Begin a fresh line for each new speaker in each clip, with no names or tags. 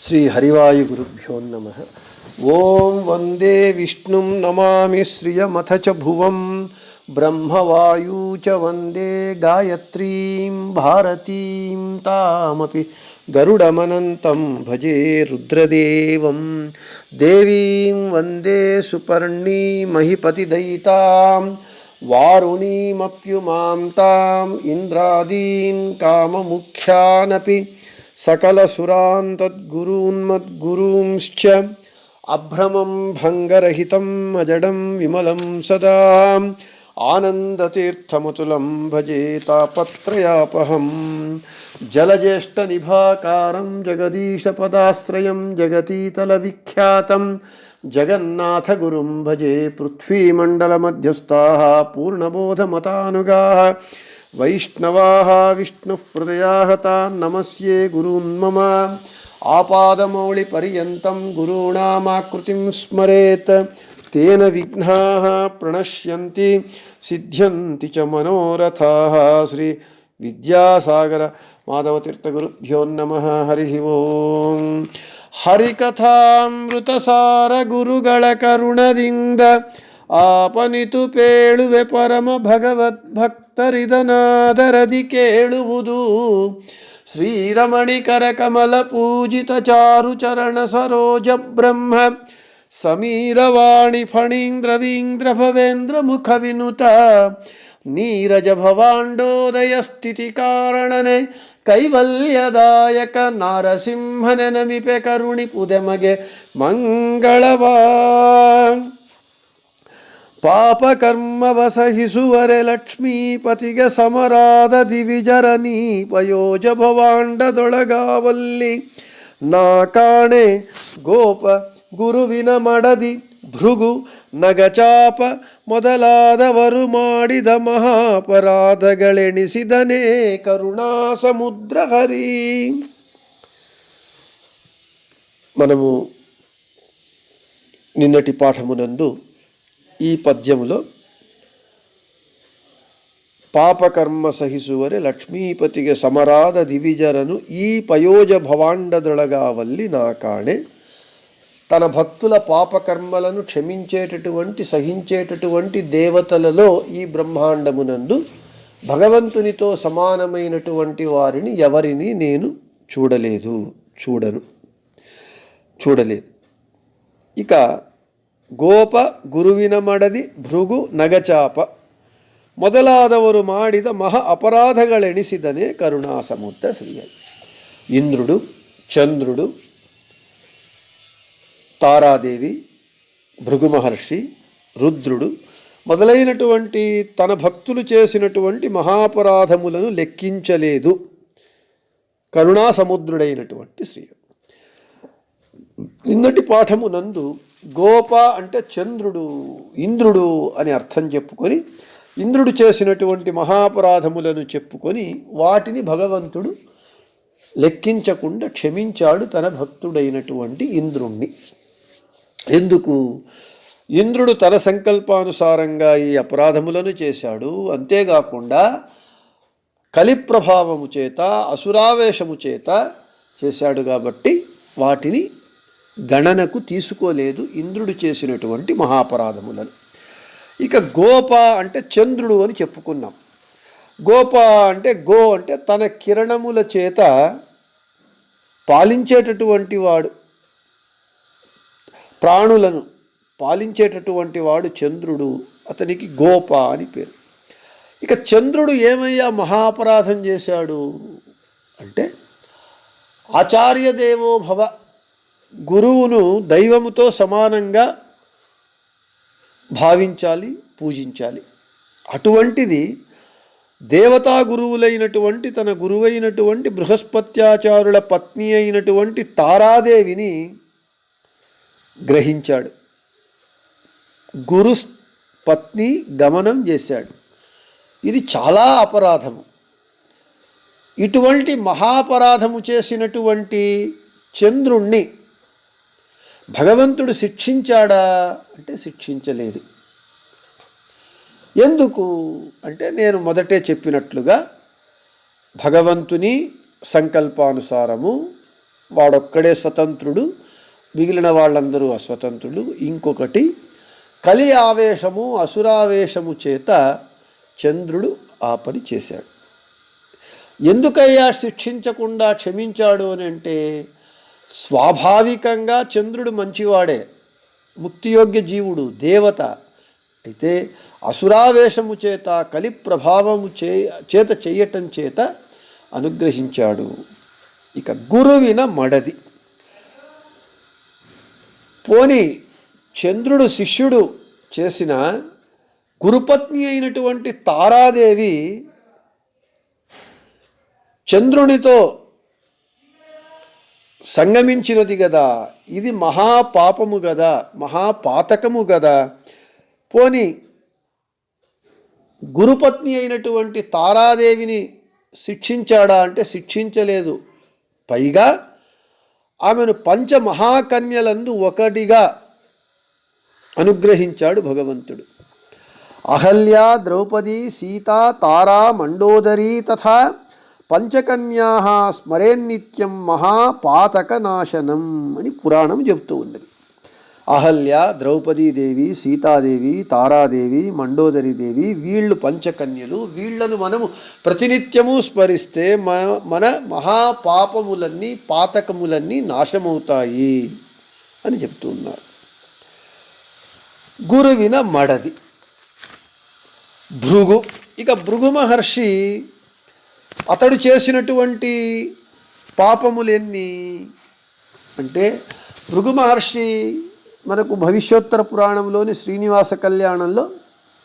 శ్రీ హరివాయుగురుభ్యో నమః. ఓం వందే విష్ణుం నమామి శ్రియమథ చ భువం బ్రహ్మవాయూ చ వందే గాయత్రీం భారతీం తామపి గరుడమనంతం భజే రుద్రదేవం దేవీం వందే సుపర్ణీమహిపతిదయితాం వారుణీమప్యుమాం తాం ఇంద్రాదీన్ కామముఖ్యానపి సకలసురాన్ తద్గురూన్మద్గురూంశ్చ అభ్రమం భంగరహితం అజడం విమలం సదా ఆనందతీర్థమతులం భజే తాపత్రయాపహం జలజ్యేష్ఠనిభాకారం జగదీశపదాశ్రయం జగతీతల విఖ్యాతం జగన్నాథగురుం భజే పృథ్వీమండలమధ్యస్థాః పూర్ణబోధమతానుగాః వైష్ణవాః విష్ణుహృదయాః తాన్ నమస్యే గురూన్ మమ ఆపాదమౌళిపర్యంతం గురూణామాకృతిం స్మరేత్ తేన విఘ్నాః ప్రణశ్యంతి సిద్ధ్యంతి చ మనోరథాః. శ్రీ విద్యాసాగర మాధవతీర్థగురుభ్యో నమః. హరి ఓం. ಹರಿಕಥಾಮೃತಸಾರ ಗುರುಗಳ ಕರುಣದಿಂದ ಆಪನಿತು ಪೇಳುವೆ ಪರಮ ಭಗವದ್ಭಕ್ತರಿದನಾದರದಿ ಕೇಳುವುದು ಶ್ರೀರಮಣಿಕರ ಕಮಲ ಪೂಜಿತ ಚಾರು ಚರಣ ಸರೋಜ ಬ್ರಹ್ಮ ಸಮೀರವಾಣಿ ಫಣೀಂದ್ರವೀಂದ್ರ ಭವೇಂದ್ರ ಮುಖ ವಿನುತ ನೀರಜ ಭವಾಂಡೋದಯ ಸ್ಥಿತಿ ಕಾರಣನೆ ಕೈವಲ್ಯದಾಯಕ ನಾರಸಿಂಹನ ನಮಿಪೆ ಕರುಣಿ ಪುದೆಮಗೆ ಮಂಗಳವಾ. ಪಾಪಕರ್ಮವಸಹಿಸುವರೆ ಲಕ್ಷ್ಮೀಪತಿಗೆ ಸಮರಾದ ದಿವಿಜರನಿ ಪಯೋಜ ಭವಾಂಡದೊಳಗಾವಲ್ಲಿ ನಾ ಕಾಣೆ ಗೋಪ ಗುರುವಿನ ಮಡದಿ ಭೃಗು ನಗಚಾಪ ಮೊದಲಾದವರು ಮಾಡಿದ ಮಹಾಪರಾಧಗಳೆಣಿಸಿದನೇ ಕರುಣಾ ಸಮುದ್ರ ಹರಿ. మనము నిన్నటి పాఠమునందు ఈ పద్యములో పాపకర్మ సహిಸುವರೆ లక్ష్మీపతిಗೆ సమరాధ దివిజరను ఈ పయోజ భవాండదొళగావల్లి నా కాణೆ, తన భక్తుల పాపకర్మలను క్షమించేటటువంటి సహించేటటువంటి దేవతలలో ఈ బ్రహ్మాండమునందు భగవంతునితో సమానమైనటువంటి వారిని ఎవరిని నేను చూడలేదు. ఇక ಗೋಪ ಗುರುವಿನ ಮಡದಿ ಭೃಗು ನಗಚಾಪ ಮೊದಲಾದವರು ಮಾಡಿದ ಮಹಾ ಅಪರಾಧಗಳೆಣಿಸಿದನೇ ಕರುಣಾ ಸಮುದ್ರ ಶ್ರೀ. ఇంద్రుడు, చంద్రుడు, తారాదేవి, భృగు మహర్షి, రుద్రుడు మొదలైనటువంటి తన భక్తులు చేసినటువంటి మహాపరాధములను లెక్కించలేదు కరుణా సముద్రుడైనటువంటి శ్రీ. నిన్నటి పాఠమునందు గోప అంటే చంద్రుడు, ఇంద్రుడు అని అర్థం చెప్పుకొని ఇంద్రుడు చేసినటువంటి మహాపరాధములను చెప్పుకొని వాటిని భగవంతుడు లెక్కించకుండా క్షమించాడు తన భక్తుడైనటువంటి ఇంద్రుణ్ణి. ఎందుకు? ఇంద్రుడు తన సంకల్పానుసారంగా ఈ అపరాధములను చేశాడు. అంతేకాకుండా కలి ప్రభావము చేత అసురావేశము చేత చేశాడు కాబట్టి వాటిని గణనకు తీసుకోలేదు ఇంద్రుడు చేసినటువంటి మహాపరాధములను. ఇక గోప అంటే చంద్రుడు అని చెప్పుకున్నాం. గోప అంటే అంటే తన కిరణముల చేత పాలించేటటువంటి వాడు, ప్రాణులను పాలించేటటువంటి వాడు చంద్రుడు. అతనికి గోప అని పేరు. ఇక చంద్రుడు ఏమయ్యా మహాపరాధం చేశాడు అంటే ఆచార్య దేవో భవ, గురువును దైవముతో సమానంగా భావించాలి, పూజించాలి. అటువంటిది దేవతా గురువులైనటువంటి తన గురువైనటువంటి బృహస్పత్యాచారుల పత్ని అయినటువంటి తారాదేవిని గ్రహించాడు. గురు పత్ని గమనం చేశాడు. ఇది చాలా అపరాధము. ఇటువంటి మహాపరాధము చేసినటువంటి చంద్రుణ్ణి భగవంతుడు శిక్షించాడా అంటే శిక్షించలేదు. ఎందుకు అంటే నేను మొదటే చెప్పినట్లుగా భగవంతుని సంకల్పానుసారము వాడొక్కడే స్వతంత్రుడు, మిగిలిన వాళ్ళందరూ అస్వతంత్రులు. ఇంకొకటి, కలి ఆవేశము అసురావేశము చేత చంద్రుడు ఆ పని చేశాడు. ఎందుకయ్యా శిక్షించకుండా క్షమించాడు అని అంటే, స్వాభావికంగా చంద్రుడు మంచివాడే, ముక్తియోగ్య జీవుడు, దేవత. అయితే అసురావేశము చేత, కలి ప్రభావము చేత చెయ్యటం చేత అనుగ్రహించాడు. ఇక గురువిన మడది. పోని చంద్రుడు శిష్యుడు చేసిన గురుపత్ని అయినటువంటి తారాదేవి చంద్రునితో సంగమించినది కదా, ఇది మహాపాపము కదా, మహాపాతకము కదా. పోని గురుపత్ని అయినటువంటి తారాదేవిని శిక్షించాడా అంటే శిక్షించలేదు. పైగా ఆమెను పంచమహాకన్యలందు ఒకటిగా అనుగ్రహించాడు భగవంతుడు. అహల్య, ద్రౌపది, సీత, తారా, మండోదరీ తథా పంచకన్యా స్మరేన్నిత్యం మహాపాతకనాశనం అని పురాణం చెబుతూ ఉన్నది. అహల్య, ద్రౌపదీదేవి, సీతాదేవి, తారాదేవి, మండోదరీదేవి, వీళ్ళు పంచకన్యలు. వీళ్లను మనము ప్రతినిత్యము స్మరిస్తే మన మహాపాపములన్నీ, పాతకములన్నీ నాశమవుతాయి అని చెప్తూ ఉన్నారు. గురువిన మడది భృగు. ఇక భృగు మహర్షి అతడు చేసినటువంటి పాపములెన్ని అంటే, భృగు మహర్షి మనకు భవిష్యోత్తర పురాణంలోని శ్రీనివాస కళ్యాణంలో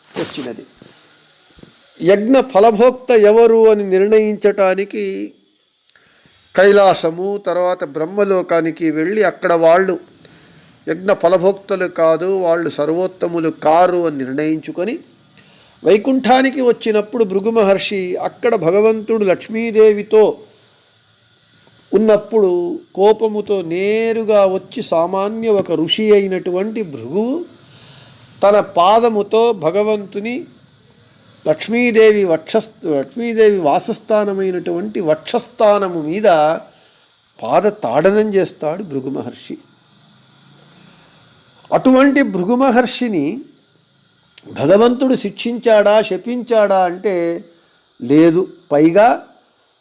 వచ్చినది. యజ్ఞ ఫలభోక్త ఎవరు అని నిర్ణయించటానికి కైలాసము, తర్వాత బ్రహ్మలోకానికి వెళ్ళి అక్కడ వాళ్ళు యజ్ఞ ఫలభోక్తలు కాదు, వాళ్ళు సర్వోత్తములు కారు అని నిర్ణయించుకొని వైకుంఠానికి వచ్చినప్పుడు భృగు మహర్షి అక్కడ భగవంతుడు లక్ష్మీదేవితో ఉన్నప్పుడు కోపముతో నేరుగా వచ్చి సామాన్య ఒక ఋషి అయినటువంటి భృగువు తన పాదముతో భగవంతుని లక్ష్మీదేవి వాసస్థానమైనటువంటి వక్షస్థానము మీద పాద తాడనం చేస్తాడు భృగు మహర్షి. అటువంటి భృగు మహర్షిని భగవంతుడు శిక్షించాడా, శపించాడా అంటే లేదు. పైగా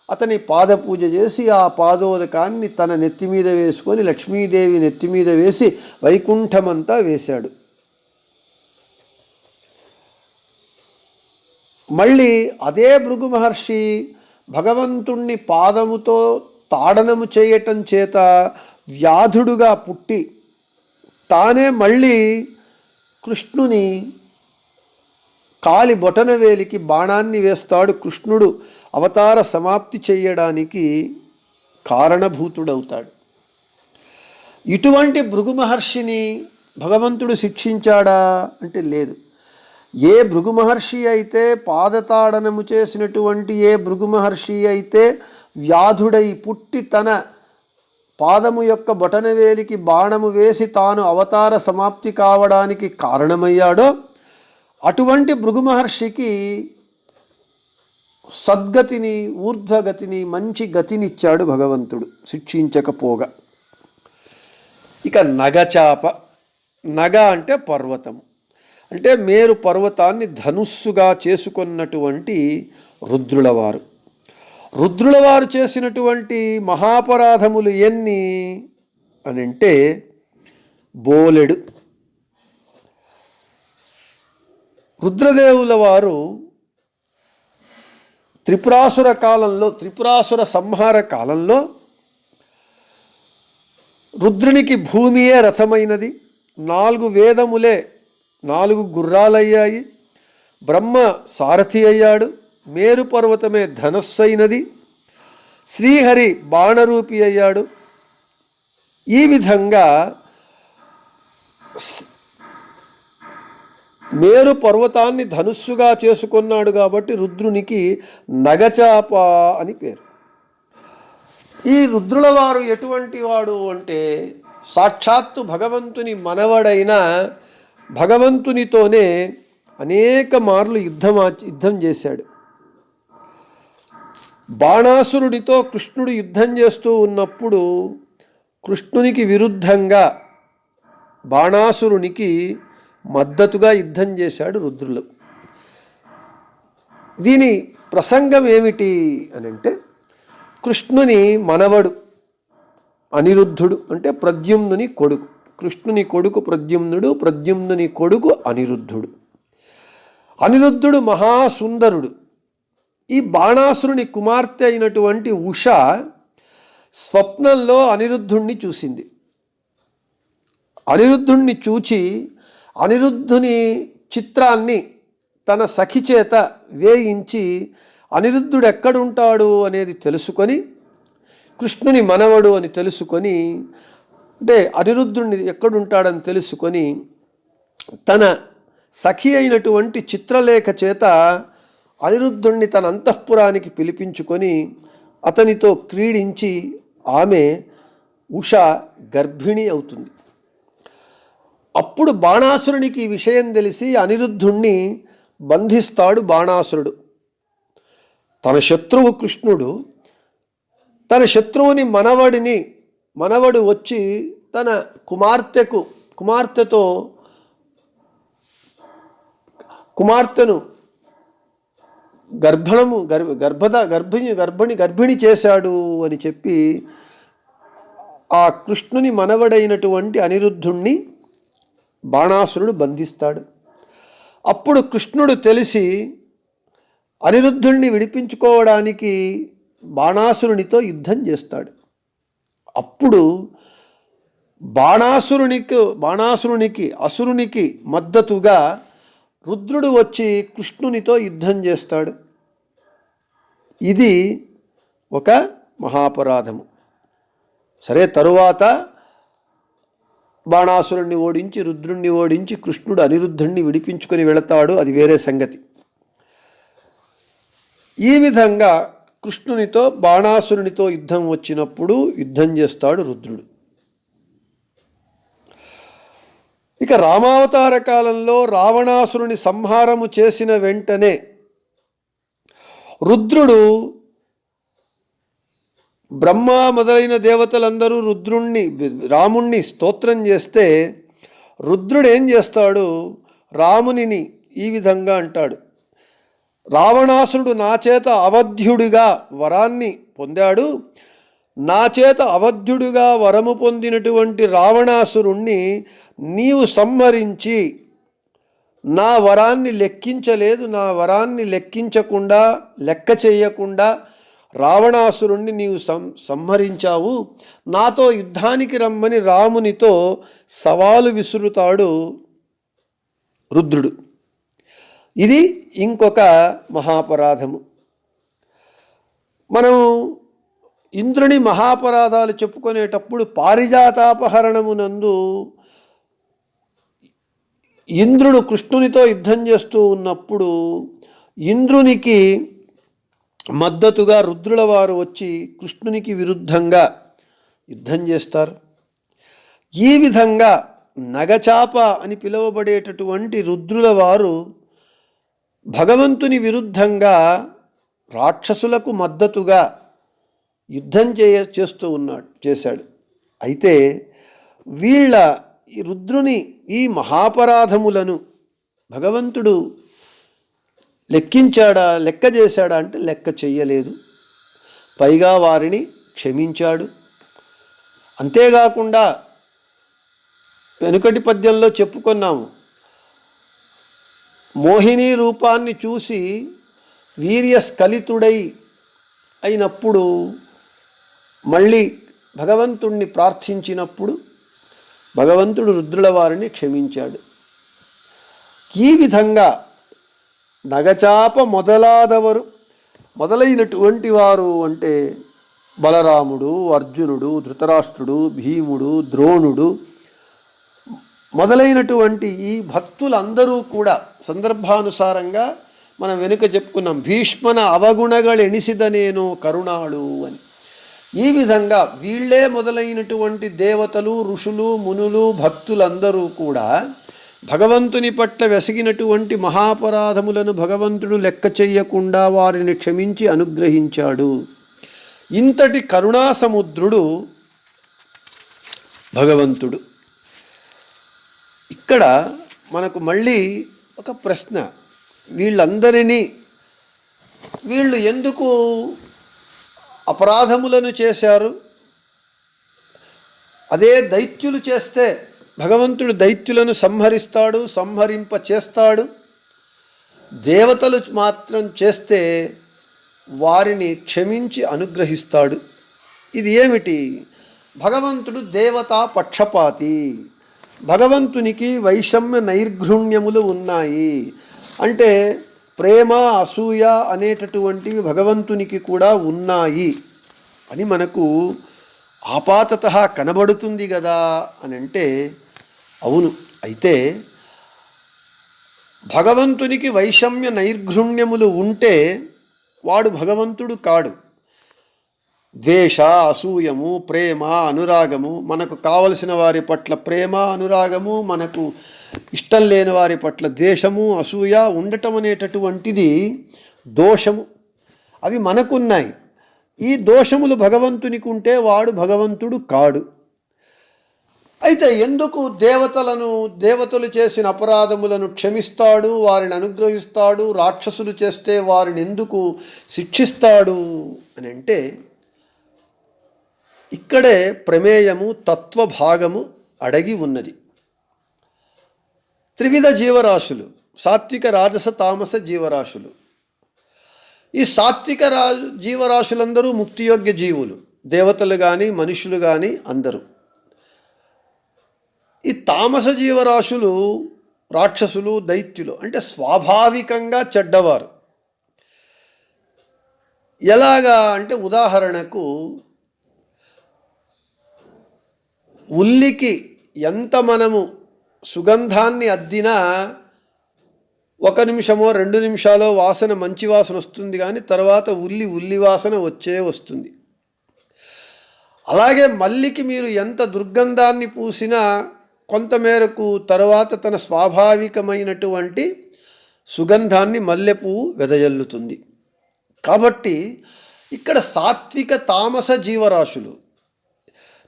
అతని పాదపూజ చేసి ఆ పాదోదకాన్ని తన నెత్తి మీద వేసుకొని లక్ష్మీదేవి నెత్తి మీద వేసి వైకుంఠమంతా వేశాడు. మళ్ళీ అదే భృగు మహర్షి భగవంతుణ్ణి పాదముతో తాడనము చేయటం చేత వ్యాధుడుగా పుట్టి తానే మళ్ళీ కృష్ణుని కాలి బొటనవేలికి బాణాన్ని వేస్తాడు. కృష్ణుడు అవతార సమాప్తి చేయడానికి కారణభూతుడవుతాడు. ఇటువంటి భృగు మహర్షిని భగవంతుడు శిక్షించాడా అంటే లేదు. ఏ భృగు మహర్షి అయితే పాదతాడనము చేసినటువంటి ఏ భృగు మహర్షి అయితే వ్యాధుడై పుట్టి తన పాదము యొక్క బొటనవేలికి బాణము వేసి తాను అవతార సమాప్తి కావడానికి కారణమయ్యాడో అటువంటి భృగు మహర్షికి సద్గతిని, ఊర్ధ్వగతిని, మంచి గతినిచ్చాడు భగవంతుడు శిక్షించకపోగా. ఇక నగచాప. నగ అంటే పర్వతం, అంటే మేరు పర్వతాన్ని ధనుస్సుగా చేసుకున్నటువంటి రుద్రులవారు. రుద్రులవారు చేసినటువంటి మహాపరాధములు ఎన్ని అని అంటే బోలెడు. రుద్రదేవుల వారు త్రిపురాసుర కాలంలో, త్రిపురాసుర సంహార కాలంలో రుద్రునికి భూమియే రథమైనది, 4 వేదములే 4 గుర్రాలయ్యాయి, బ్రహ్మ సారథి అయ్యాడు, మేరు పర్వతమే ధనస్సైనది, శ్రీహరి బాణరూపి అయ్యాడు. ఈ విధంగా మేరు పర్వతాన్ని ధనుస్సుగా చేసుకున్నాడు కాబట్టి రుద్రునికి నగచాప అని పేరు. ఈ రుద్రుల వారు ఎటువంటి వాడు అంటే సాక్షాత్తు భగవంతుని మనవడైన భగవంతునితోనే అనేక మార్లు యుద్ధం చేశాడు. బాణాసురుడితో కృష్ణుడు యుద్ధం చేస్తూ ఉన్నప్పుడు కృష్ణునికి విరుద్ధంగా బాణాసురునికి మద్దతుగా యుద్ధం చేశాడు రుద్రులు. దీని ప్రసంగం ఏమిటి అని అంటే, కృష్ణుని మనవడు అనిరుద్ధుడు, అంటే ప్రద్యుమ్నుని కొడుకు. కృష్ణుని కొడుకు ప్రద్యుమ్నుడు, ప్రద్యుమ్నుని కొడుకు అనిరుద్ధుడు. అనిరుద్ధుడు మహాసుందరుడు. ఈ బాణాసురుని కుమార్తె అయినటువంటి ఉష స్వప్నంలో అనిరుద్ధుణ్ణి చూసింది. అనిరుద్ధుణ్ణి చూచి అనిరుద్ధుని చిత్రాన్ని తన సఖి చేత వేయించి అనిరుద్ధుడు ఎక్కడుంటాడు అనేది తెలుసుకొని, కృష్ణుని మనవడు అని తెలుసుకొని, అంటే అనిరుద్ధుడిని ఎక్కడుంటాడని తెలుసుకొని తన సఖి అయినటువంటి చిత్రలేఖ చేత అనిరుద్ధుణ్ణి తన అంతఃపురానికి పిలిపించుకొని అతనితో క్రీడించి ఆమె ఉష గర్భిణి అవుతుంది. అప్పుడు బాణాసురునికి ఈ విషయం తెలిసి అనిరుద్ధుణ్ణి బంధిస్తాడు బాణాసురుడు. తన శత్రువు కృష్ణుడు తన శత్రువుని మనవడు వచ్చి తన కుమార్తెను గర్భిణి చేశాడు అని చెప్పి ఆ కృష్ణుని మనవడైనటువంటి అనిరుద్ధుణ్ణి బాణాసురుడు బంధిస్తాడు. అప్పుడు కృష్ణుడు తెలిసి అనిరుద్ధుణ్ణి విడిపించుకోవడానికి బాణాసురునితో యుద్ధం చేస్తాడు. అప్పుడు అసురునికి మద్దతుగా రుద్రుడు వచ్చి కృష్ణునితో యుద్ధం చేస్తాడు. ఇది ఒక మహాపరాధము. సరే, తరువాత బాణాసురుణ్ణి ఓడించి రుద్రుణ్ణి ఓడించి కృష్ణుడు అనిరుద్ధుణ్ణి విడిపించుకొని వెళతాడు, అది వేరే సంగతి. ఈ విధంగా కృష్ణునితో బాణాసురునితో యుద్ధం వచ్చినప్పుడు యుద్ధం చేస్తాడు రుద్రుడు. ఇక రామావతార కాలంలో రావణాసురుని సంహారము చేసిన వెంటనే రుద్రుడు, బ్రహ్మ మొదలైన దేవతలందరూ రాముణ్ణి స్తోత్రం చేస్తే రుద్రుడు ఏం చేస్తాడు, రామునిని ఈ విధంగా అంటాడు: రావణాసురుడు నా చేత అవధ్యుడిగా వరాన్ని పొందాడు, నా చేత అవధ్యుడిగా వరము పొందినటువంటి రావణాసురుణ్ణి నీవు సంహరించి నా వరాన్ని లెక్కించలేదు, నా వరాన్ని లెక్క చేయకుండా రావణాసురుణ్ణి నీవు సంహరించావు, నాతో యుద్ధానికి రమ్మని రామునితో సవాలు విసురుతాడు రుద్రుడు. ఇది ఇంకొక మహాపరాధము. మనం ఇంద్రుని మహాపరాధాలు చెప్పుకునేటప్పుడు పారిజాతాపహరణమునందు ఇంద్రుడు కృష్ణునితో యుద్ధం చేస్తూ ఉన్నప్పుడు ఇంద్రునికి మద్దతుగా రుద్రుల వారు వచ్చి కృష్ణునికి విరుద్ధంగా యుద్ధం చేస్తారు. ఈ విధంగా నగచాప అని పిలువబడేటటువంటి రుద్రుల వారు భగవంతుని విరుద్ధంగా రాక్షసులకు మద్దతుగా యుద్ధం చేశాడు. అయితే ఈ రుద్రుని ఈ మహాపరాధములను భగవంతుడు లెక్క చేశాడా అంటే లెక్క చెయ్యలేదు. పైగా వారిని క్షమించాడు. అంతేకాకుండా వెనుకటి పద్యంలో చెప్పుకున్నాము, మోహిని రూపాన్ని చూసి వీర్యస్ఖలితుడై అయినప్పుడు మళ్ళీ భగవంతుణ్ణి ప్రార్థించినప్పుడు భగవంతుడు రుద్రుల వారిని క్షమించాడు. ఈ విధంగా నగచాప మొదలైనటువంటి వారు అంటే బలరాముడు, అర్జునుడు, ధృతరాష్ట్రుడు, భీముడు, ద్రోణుడు మొదలైనటువంటి ఈ భక్తులందరూ కూడా సందర్భానుసారంగా మనం వెనుక చెప్పుకున్నాం, భీష్మన అవగుణగళెణిసిదనేనో కరుణాళు అని. ఈ విధంగా వీళ్ళే మొదలైనటువంటి దేవతలు, ఋషులు, మునులు, భక్తులందరూ కూడా భగవంతుని పట్ల వెసిగినటువంటి మహాపరాధములను భగవంతుడు లెక్క చెయ్యకుండా వారిని క్షమించి అనుగ్రహించాడు. ఇంతటి కరుణాసముద్రుడు భగవంతుడు. ఇక్కడ మనకు మళ్ళీ ఒక ప్రశ్న, వీళ్ళు ఎందుకు అపరాధములను చేశారు? అదే దైత్యులు చేస్తే భగవంతుడు దైత్యులను సంహరింప చేస్తాడు. దేవతలు మాత్రం చేస్తే వారిని క్షమించి అనుగ్రహిస్తాడు. ఇది ఏమిటి? భగవంతుడు దేవతా పక్షపాతి. భగవంతునికి వైషమ్య నైర్ఘృణ్యములు ఉన్నాయి. అంటే ప్రేమ, అసూయ అనేటటువంటివి భగవంతునికి కూడా ఉన్నాయి అని మనకు ఆపాతతః కనబడుతుంది కదా అని అంటే అవును. అయితే భగవంతునికి వైషమ్య నైర్ఘృణ్యములు ఉంటే వాడు భగవంతుడు కాడు. ద్వేష, అసూయము, ప్రేమ, అనురాగము, మనకు కావలసిన వారి పట్ల ప్రేమ, అనురాగము, మనకు ఇష్టం లేని వారి పట్ల ద్వేషము, అసూయ ఉండటం అనేటటువంటిది దోషము. అవి మనకున్నాయి. ఈ దోషములు భగవంతునికి ఉంటే వాడు భగవంతుడు కాడు. అయితే ఎందుకు దేవతలు చేసిన అపరాధములను క్షమిస్తాడు, వారిని అనుగ్రహిస్తాడు, రాక్షసులు చేస్తే వారిని ఎందుకు శిక్షిస్తాడు అని అంటే ఇక్కడే ప్రమేయము, తత్వభాగము అడగి ఉన్నది. త్రివిధ జీవరాశులు, సాత్విక, రాజస, తామస జీవరాశులు. ఈ సాత్విక జీవరాశులందరూ ముక్తియోగ్య జీవులు, దేవతలు కానీ మనుషులు కానీ అందరూ. ఈ తామస జీవరాశులు రాక్షసులు, దైత్యులు అంటే స్వాభావికంగా చెడ్డవారు. ఎలాగా అంటే ఉదాహరణకు ఉల్లికి ఎంత మనము సుగంధాన్ని అద్దినా 1 నిమిషమో 2 నిమిషాలో వాసన, మంచి వాసన వస్తుంది, కానీ తర్వాత ఉల్లి వాసన వస్తుంది. అలాగే మల్లికి మీరు ఎంత దుర్గంధాన్ని పూసినా కొంతమేరకు తర్వాత తన స్వాభావికమైనటువంటి సుగంధాన్ని మల్లెపువ్వు వెదజల్లుతుంది. కాబట్టి ఇక్కడ సాత్విక, తామస జీవరాశులు,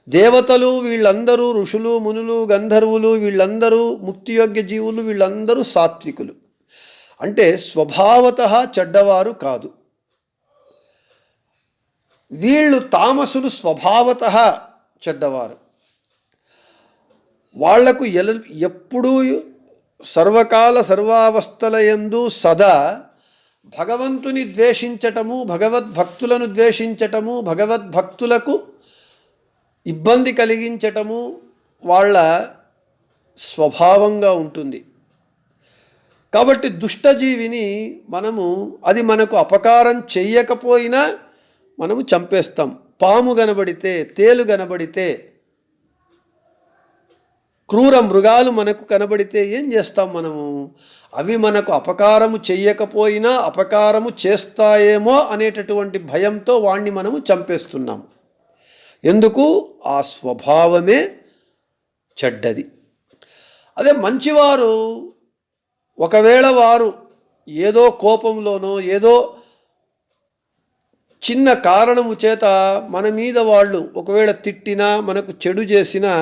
దేవతలు వీళ్ళందరూ, ఋషులు, మునులు, గంధర్వులు వీళ్ళందరూ ముక్తియోగ్య జీవులు, వీళ్ళందరూ సాత్వికులు. అంటే స్వభావతః చెడ్డవారు కాదు. వీళ్ళు తామసులు స్వభావతః చెడ్డవారు. వాళ్లకు ఎప్పుడూ సర్వకాల సర్వావస్థలయందు సదా భగవంతుని ద్వేషించటము, భగవద్భక్తులను ద్వేషించటము, భగవద్భక్తులకు ఇబ్బంది కలిగించటము వాళ్ళ స్వభావంగా ఉంటుంది. కాబట్టి దుష్టజీవిని అది మనకు అపకారం చెయ్యకపోయినా మనము చంపేస్తాం. పాము కనబడితే, తేలు కనబడితే, క్రూర మృగాలు మనకు కనబడితే ఏం చేస్తాం మనము? అవి మనకు అపకారము చెయ్యకపోయినా అపకారము చేస్తాయేమో అనేటటువంటి భయంతో వాణ్ణి మనము చంపేస్తున్నాము. ఎందుకు? ఆ స్వభావమే చెడ్డది. అదే మంచివారు ఒకవేళ వారు ఏదో కోపంలోనో ఏదో చిన్న కారణము చేత మన మీద వాళ్ళు ఒకవేళ తిట్టినా, మనకు చెడు చేసినా,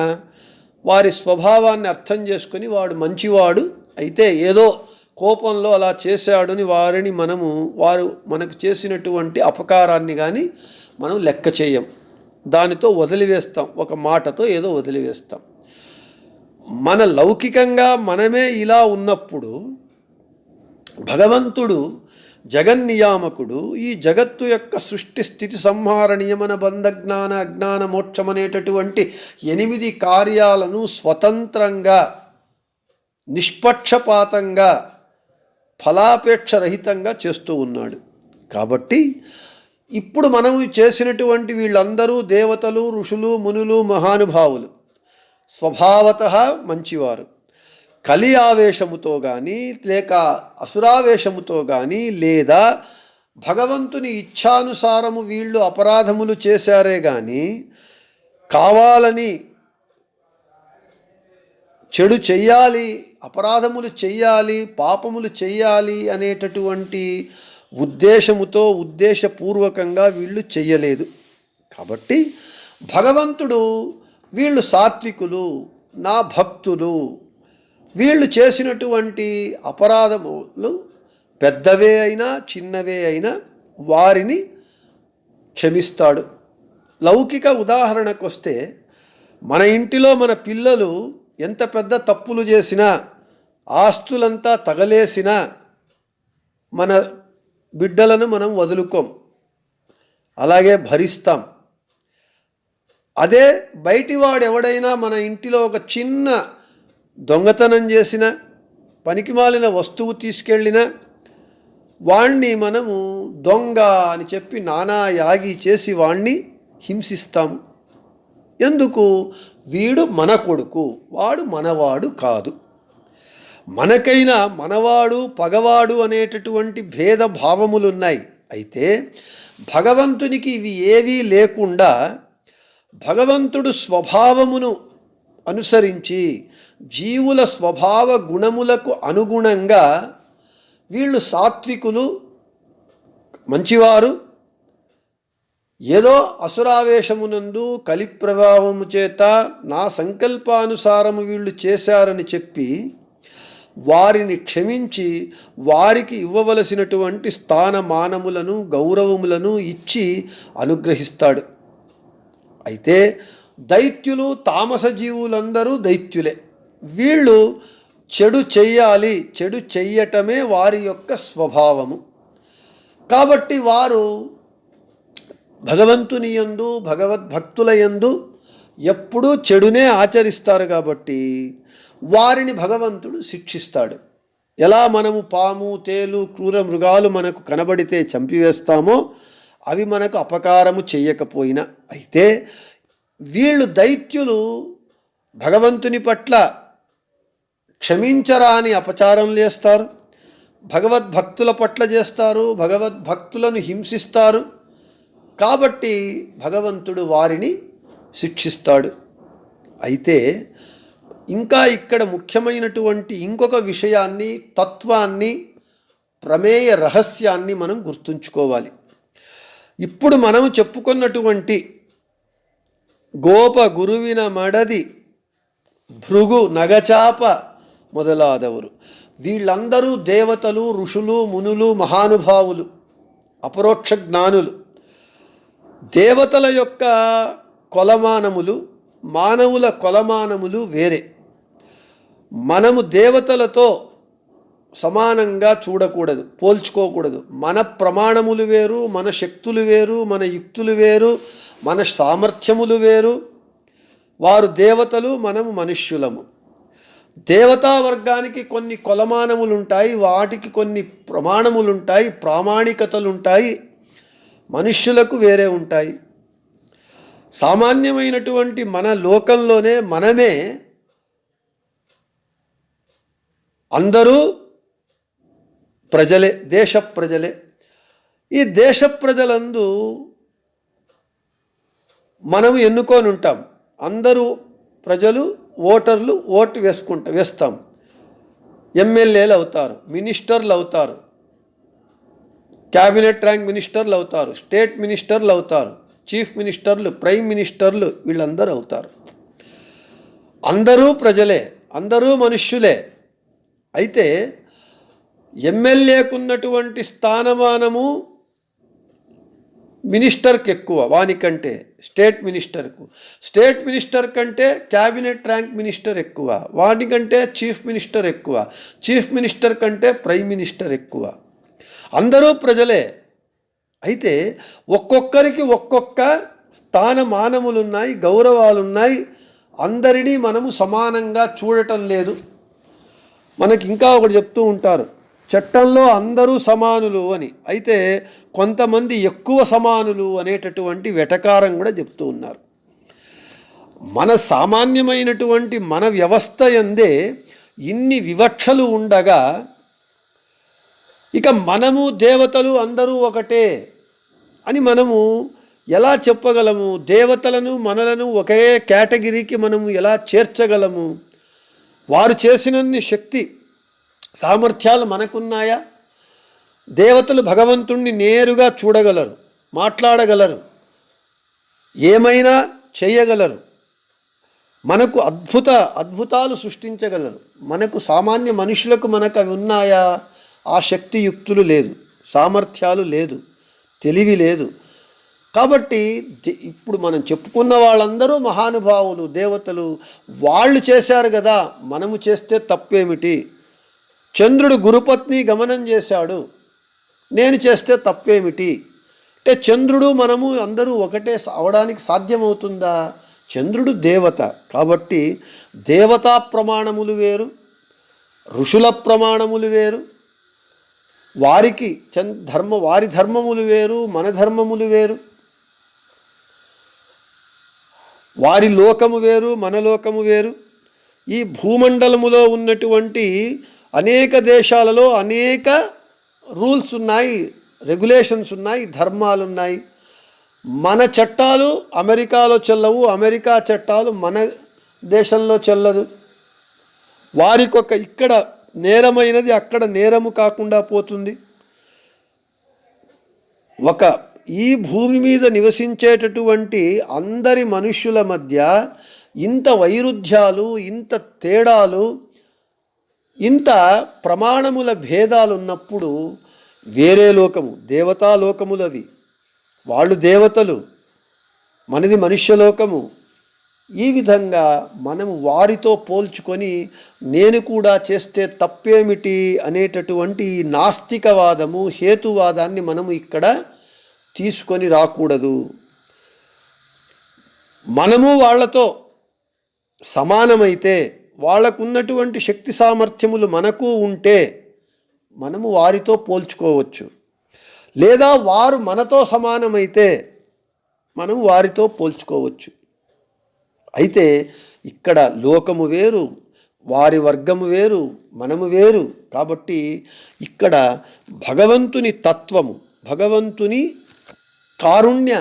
వారి స్వభావాన్ని అర్థం చేసుకొని వాడు మంచివాడు అయితే ఏదో కోపంలో అలా చేశాడుని వారు మనకు చేసినటువంటి అపకారాన్ని కానీ మనం లెక్క చేయం. దానితో వదిలివేస్తాం, ఒక మాటతో ఏదో వదిలివేస్తాం. మన లౌకికంగా మనమే ఇలా ఉన్నప్పుడు భగవంతుడు జగన్నియామకుడు ఈ జగత్తు యొక్క సృష్టి, స్థితి, సంహార, నియమన, బంధ, జ్ఞాన, అజ్ఞాన, మోక్షం అనేటటువంటి 8 కార్యాలను స్వతంత్రంగా, నిష్పక్షపాతంగా, ఫలాపేక్ష రహితంగా చేస్తూ ఉన్నాడు. కాబట్టి ఇప్పుడు మనము చేసినటువంటి వీళ్ళందరూ దేవతలు, ఋషులు, మునులు, మహానుభావులు స్వభావతః మంచివారు. కలి ఆవేశముతో కానీ, లేక అసురావేశముతో కానీ, లేదా భగవంతుని ఇచ్ఛానుసారము వీళ్ళు అపరాధములు చేశారే కానీ కావాలని చెడు చెయ్యాలి, అపరాధములు చెయ్యాలి, పాపములు చెయ్యాలి అనేటటువంటి ఉద్దేశముతో, ఉద్దేశపూర్వకంగా వీళ్ళు చెయ్యలేదు. కాబట్టి భగవంతుడు వీళ్ళు సాత్వికులు, నా భక్తులు, వీళ్ళు చేసినటువంటి అపరాధములు పెద్దవే అయినా చిన్నవే అయినా వారిని క్షమిస్తాడు. లౌకిక ఉదాహరణకు వస్తే, మన ఇంటిలో మన పిల్లలు ఎంత పెద్ద తప్పులు చేసినా, ఆస్తులంతా తగలేసినా మన బిడ్డలను మనం వదులుకోం, అలాగే భరిస్తాం. అదే బయటివాడు ఎవడైనా మన ఇంటిలో ఒక చిన్న దొంగతనం చేసిన, పనికిమాలిన వస్తువు తీసుకెళ్ళినా వాణ్ణి మనము దొంగ అని చెప్పి నానా యాగి చేసి వాణ్ణి హింసిస్తాము. ఎందుకు? వీడు మన కొడుకు, వాడు మనవాడు కాదు. మనకైనా మనవాడు పగవాడు అనేటటువంటి భేదభావములున్నాయి. అయితే భగవంతునికి ఇవి ఏవీ లేకుండా భగవంతుడు స్వభావమును అనుసరించి జీవుల స్వభావ గుణములకు అనుగుణంగా వీళ్ళు సాత్వికులు, మంచివారు, ఏదో అసురావేశమునందు కలి ప్రభావము చేత నా సంకల్పానుసారము వీళ్ళు చేశారని చెప్పి వారిని క్షమించి వారికి ఇవ్వవలసినటువంటి స్థానమానములను గౌరవములను ఇచ్చి అనుగ్రహిస్తాడు. అయితే దైత్యులు, తామస జీవులందరూ దైత్యులే. వీళ్ళు చెడు చెయ్యాలి, చెడు చెయ్యటమే వారి యొక్క స్వభావము. కాబట్టి వారు భగవంతుని యందు, భగవద్భక్తుల యందు ఎప్పుడూ చెడునే ఆచరిస్తారు. కాబట్టి వారిని భగవంతుడు శిక్షిస్తాడు. ఎలా మనము పాము, తేలు, క్రూర మృగాలు మనకు కనబడితే చంపివేస్తామో అవి మనకు అపకారము చెయ్యకపోయినా, అయితే వీళ్ళు దైత్యులు భగవంతుని పట్ల క్షమించరాని అపచారం చేస్తారు, భగవద్భక్తుల పట్ల చేస్తారు, భగవద్భక్తులను హింసిస్తారు. కాబట్టి భగవంతుడు వారిని శిక్షిస్తాడు. అయితే ఇంకా ఇక్కడ ముఖ్యమైనటువంటి ఇంకొక విషయాన్ని, తత్వాన్ని, ప్రమేయ రహస్యాన్ని మనం గుర్తుంచుకోవాలి. ఇప్పుడు మనం చెప్పుకున్నటువంటి గోప గురువిన మడది, భృగు, నగచాప మొదలాదವರು వీళ్ళందరూ దేవతలు, ఋషులు, మునులు, మహానుభావులు, అపరోక్ష జ్ఞానులు. దేవతల యొక్క కొలమానములు, మానవుల కొలమానములు వేరే. మనము దేవతలతో సమానంగా చూడకూడదు, పోల్చుకోకూడదు. మన ప్రమాణములు వేరు, మన శక్తులు వేరు, మన యుక్తులు వేరు, మన సామర్థ్యములు వేరు. వారు దేవతలు, మనము మనుష్యులము. దేవతా వర్గానికి కొన్ని కొలమానములుంటాయి, వాటికి కొన్ని ప్రమాణములుంటాయి, ప్రామాణికతలుంటాయి. మనుష్యులకు వేరే ఉంటాయి. సామాన్యమైనటువంటి మన లోకంలోనే మనమే అందరూ ప్రజలే, దేశ ప్రజలే. ఈ దేశ ప్రజలందు మనము ఎన్నుకొని ఉంటాం. అందరూ ప్రజలు, ఓటర్లు ఓటు వేస్తాం. ఎమ్మెల్యేలు అవుతారు, మినిస్టర్లు అవుతారు, క్యాబినెట్ ర్యాంక్ మినిస్టర్లు అవుతారు, స్టేట్ మినిస్టర్లు అవుతారు, చీఫ్ మినిస్టర్లు, ప్రైమ్ మినిస్టర్లు, వీళ్ళందరూ అవుతారు. అందరూ ప్రజలే, అందరూ మనుష్యులే. అయితే ఎమ్మెల్యేకున్నటువంటి స్థానమానము మినిస్టర్కి ఎక్కువ వానికంటే, స్టేట్ మినిస్టర్కు. స్టేట్ మినిస్టర్ కంటే క్యాబినెట్ ర్యాంక్ మినిస్టర్ ఎక్కువ, వానికంటే చీఫ్ మినిస్టర్ ఎక్కువ, చీఫ్ మినిస్టర్ కంటే ప్రైమ్ మినిస్టర్ ఎక్కువ. అందరూ ప్రజలే. అయితే ఒక్కొక్కరికి ఒక్కొక్క స్థానమానములున్నాయి, గౌరవాలున్నాయి. అందరినీ మనము సమానంగా చూడటం లేదు. మనకి ఇంకా ఒకటి చెప్తూ ఉంటారు, చట్టంలో అందరూ సమానులు అని. అయితే కొంతమంది ఎక్కువ సమానులు అనేటటువంటి వెటకారం కూడా చెప్తూ ఉన్నారు. మన సామాన్యమైనటువంటి మన వ్యవస్థ యందే ఇన్ని వివక్షలు ఉండగా ఇక మనము దేవతలు అందరూ ఒకటే అని మనము ఎలా చెప్పగలము? దేవతలను మనలను ఒకే కేటగిరీకి మనము ఎలా చేర్చగలము? వారు చేసినన్ని శక్తి సామర్థ్యాలు మనకున్నాయా? దేవతలు భగవంతుణ్ణి నేరుగా చూడగలరు, మాట్లాడగలరు, ఏమైనా చేయగలరు. మనకు అద్భుతాలు సృష్టించగలరు. మనకు సామాన్య మనుషులకు మనకు అవి ఉన్నాయా? ఆ శక్తియుక్తులు లేదు, సామర్థ్యాలు లేదు, తెలివి లేదు. కాబట్టి ఇప్పుడు మనం చెప్పుకున్న వాళ్ళందరూ మహానుభావులు, దేవతలు. వాళ్ళు చేశారు కదా, మనము చేస్తే తప్పేమిటి? చంద్రుడు గురుపత్ని గమనం చేశాడు, నేను చేస్తే తప్పేమిటి? అంటే చంద్రుడు మనము అందరూ ఒకటే అవడానికి సాధ్యమవుతుందా? చంద్రుడు దేవత కాబట్టి దేవతా ప్రమాణములు వేరు, ఋషుల ప్రమాణములు వేరు. వారికి వారి ధర్మములు వేరు, మన ధర్మములు వేరు. వారి లోకము వేరు, మన లోకము వేరు. ఈ భూమండలములో ఉన్నటువంటి అనేక దేశాలలో అనేక రూల్స్ ఉన్నాయి, రెగ్యులేషన్స్ ఉన్నాయి, ధర్మాలు ఉన్నాయి. మన చట్టాలు అమెరికాలో చెల్లవు, అమెరికా చట్టాలు మన దేశంలో చెల్లదు. వారికొక ఇక్కడ నేరమైనది అక్కడ నేరము కాకుండా పోతుంది. ఈ భూమి మీద నివసించేటటువంటి అందరి మనుష్యుల మధ్య ఇంత వైరుధ్యాలు, ఇంత తేడాలు, ఇంత ప్రమాణముల భేదాలు ఉన్నప్పుడు వేరే లోకము, దేవతా లోకములవి. వాళ్ళు దేవతలు, మనది మనుష్యలోకము. ఈ విధంగా మనము వారితో పోల్చుకొని నేను కూడా చేస్తే తప్పేమిటి అనేటటువంటి నాస్తికవాదము, హేతువాదాన్ని మనము ఇక్కడ తీసుకొని రాకూడదు. మనము వాళ్ళతో సమానమైతే, వాళ్ళకున్నటువంటి శక్తి సామర్థ్యములు మనకు ఉంటే మనము వారితో పోల్చుకోవచ్చు. లేదా వారు మనతో సమానమైతే మనము వారితో పోల్చుకోవచ్చు. అయితే ఇక్కడ లోకము వేరు, వారి వర్గము వేరు, మనము వేరు. కాబట్టి ఇక్కడ భగవంతుని తత్వము, భగవంతుని కారుణ్య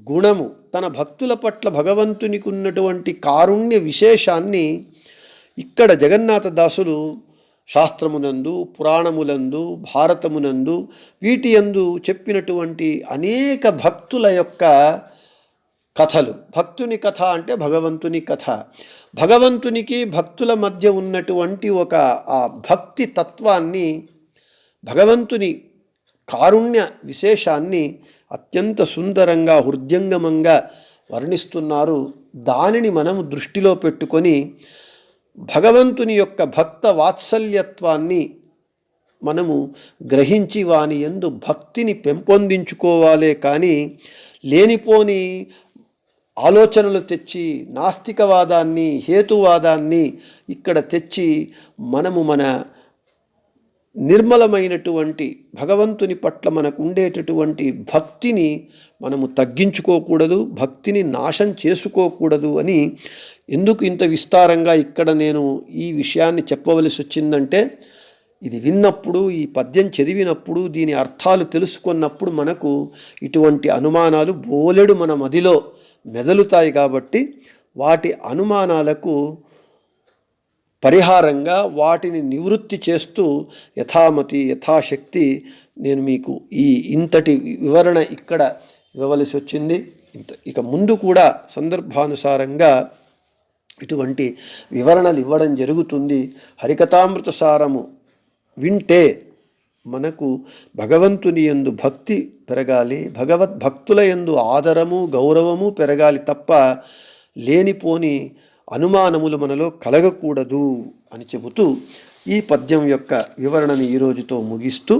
గుణము, తన భక్తుల పట్ల భగవంతునికి ఉన్నటువంటి కారుణ్య విశేషాన్ని ఇక్కడ జగన్నాథదాసులు శాస్త్రమునందు, పురాణములందు, భారతమునందు వీటి యందు చెప్పినటువంటి అనేక భక్తుల యొక్క కథలు. భక్తుని కథ అంటే భగవంతుని కథ. భగవంతునికి భక్తుల మధ్య ఉన్నటువంటి ఆ భక్తి తత్వాన్ని, భగవంతుని కారుణ్య విశేషాన్ని అత్యంత సుందరంగా, హృద్యంగమంగా వర్ణిస్తున్నారు. దానిని మనము దృష్టిలో పెట్టుకొని భగవంతుని యొక్క భక్త వాత్సల్యత్వాన్ని మనము గ్రహించి వాని యందు భక్తిని పెంపొందించుకోవాలే కానీ లేనిపోని ఆలోచనలు తెచ్చి నాస్తికవాదాన్ని, హేతువాదాన్ని ఇక్కడ తెచ్చి మనము మన నిర్మలమైనటువంటి భగవంతుని పట్ల మనకు ఉండేటటువంటి భక్తిని మనము తగ్గించుకోకూడదు, భక్తిని నాశం చేసుకోకూడదు అని ఎందుకు ఇంత విస్తారంగా ఇక్కడ నేను ఈ విషయాన్ని చెప్పవలసి వచ్చిందంటే, ఇది విన్నప్పుడు, ఈ పద్యం చదివినప్పుడు, దీని అర్థాలు తెలుసుకున్నప్పుడు మనకు ఇటువంటి అనుమానాలు బోలెడు మన మదిలో మెదలుతాయి. కాబట్టి వాటి అనుమానాలకు పరిహారంగా వాటిని నివృత్తి చేస్తూ యథామతి యథాశక్తి నేను మీకు ఇంతటి వివరణ ఇక్కడ ఇవ్వవలసి వచ్చింది. ఇక ముందు కూడా సందర్భానుసారంగా ఇటువంటి వివరణలు ఇవ్వడం జరుగుతుంది. హరికథామృత సారము వింటే మనకు భగవంతుని యందు భక్తి పెరగాలి, భగవద్భక్తుల యందు ఆదరము, గౌరవము పెరగాలి తప్ప లేనిపోని అనుమానములు మనలో కలగకూడదు అని చెబుతూ ఈ పద్యం యొక్క వివరణను ఈరోజుతో ముగిస్తూ